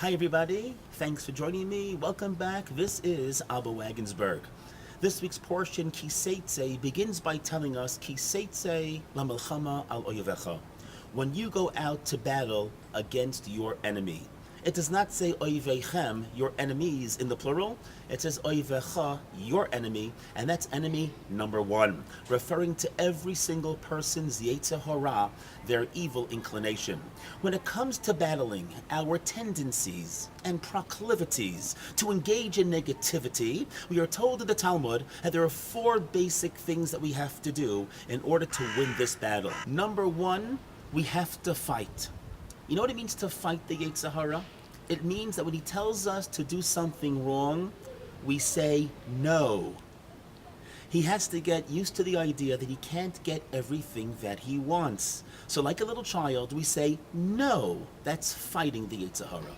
Hi everybody, thanks for joining me. Welcome back. This is Rabbi Wagensberg. This week's portion, Seitzei, begins by telling us Seitzei la melchama al oyevecha. When you go out to battle against your enemy. It does not say oyvechem, your enemies in the plural. It says oyvecha, your enemy, and that's enemy number one, referring to every single person's Seitzei hara, their evil inclination. When it comes to battling our tendencies and proclivities to engage in negativity, we are told in the Talmud that there are four basic things that we have to do in order to win this battle. Number one, we have to fight. You know what it means to fight the Seitzei hara? It means that when he tells us to do something wrong, we say no. He has to get used to the idea that he can't get everything that he wants. So like a little child, we say no. That's fighting the Seitzei hara.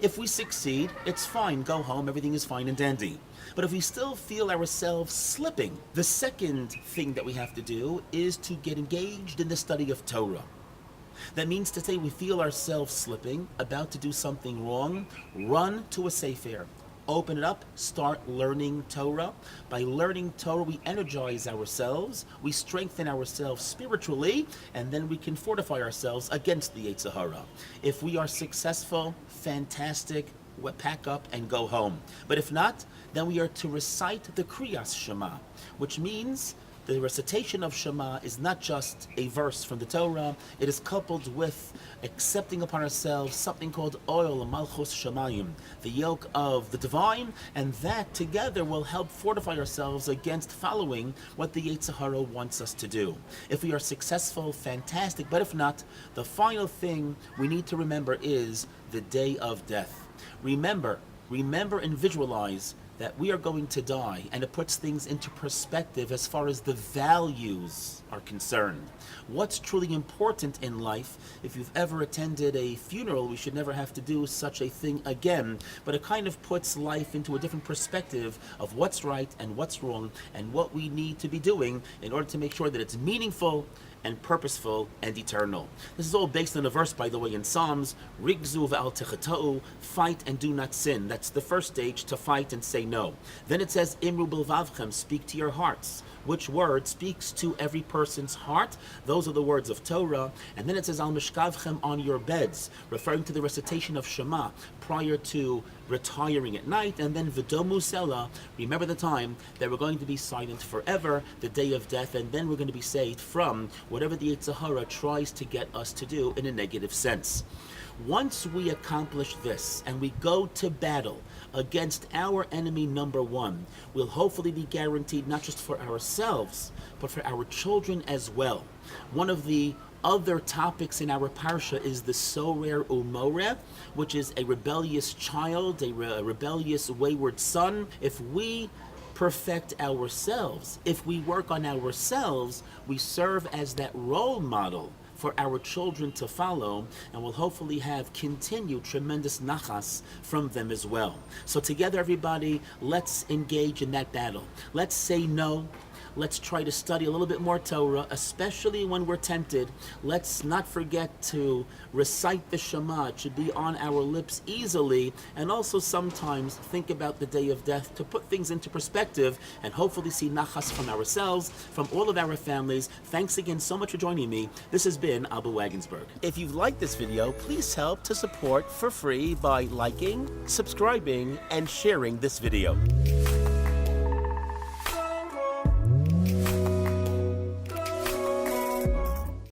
If we succeed, it's fine. Go home, everything is fine and dandy. But if we still feel ourselves slipping, the second thing that we have to do is to get engaged in the study of Torah. That means to say we feel ourselves slipping, about to do something wrong, run to a sefer, open it up, start learning Torah. By learning Torah, we energize ourselves, we strengthen ourselves spiritually, and then we can fortify ourselves against the Seitzei hara. If we are successful, fantastic, we'll pack up and go home. But if not, then we are to recite the Kriyas Shema, which means the recitation of Shema is not just a verse from the Torah, it is coupled with accepting upon ourselves something called oil, malchus shamayim, the yoke of the divine, and that together will help fortify ourselves against following what the Seitzei hara wants us to do. If we are successful, fantastic, but if not, the final thing we need to remember is the day of death. Remember and visualize that we are going to die, and it puts things into perspective as far as the values are concerned. What's truly important in life? If you've ever attended a funeral, we should never have to do such a thing again, but it kind of puts life into a different perspective of what's right and what's wrong and what we need to be doing in order to make sure that it's meaningful and purposeful and eternal. This is all based on a verse, by the way, in Psalms, Rigzu v'al techata'u, fight and do not sin. That's the first stage, to fight and say no. Then it says, Imru bilvavchem, speak to your hearts. Which word speaks to every person's heart? Those are the words of Torah. And then it says, Al mishkavchem, on your beds, referring to the recitation of Shema prior to retiring at night. And then v'domu sela, remember the time that we're going to be silent forever, the day of death, and then we're going to be saved from whatever the Seitzei hara tries to get us to do in a negative sense. Once we accomplish this and we go to battle against our enemy number one, we'll hopefully be guaranteed not just for ourselves, but for our children as well. One of the other topics in our parsha is the sorer umoreh, which is a rebellious child, a rebellious wayward son. If we perfect ourselves, if we work on ourselves, we serve as that role model for our children to follow, and will hopefully have continued tremendous nachas from them as well. So together, everybody, let's engage in that battle. Let's say no. Let's try to study a little bit more Torah, especially when we're tempted. Let's not forget to recite the Shema. It should be on our lips easily, and also sometimes think about the day of death to put things into perspective and hopefully see nachas from ourselves, from all of our families. Thanks again so much for joining me. This has been Rabbi Wagensberg. If you've liked this video, please help to support for free by liking, subscribing, and sharing this video.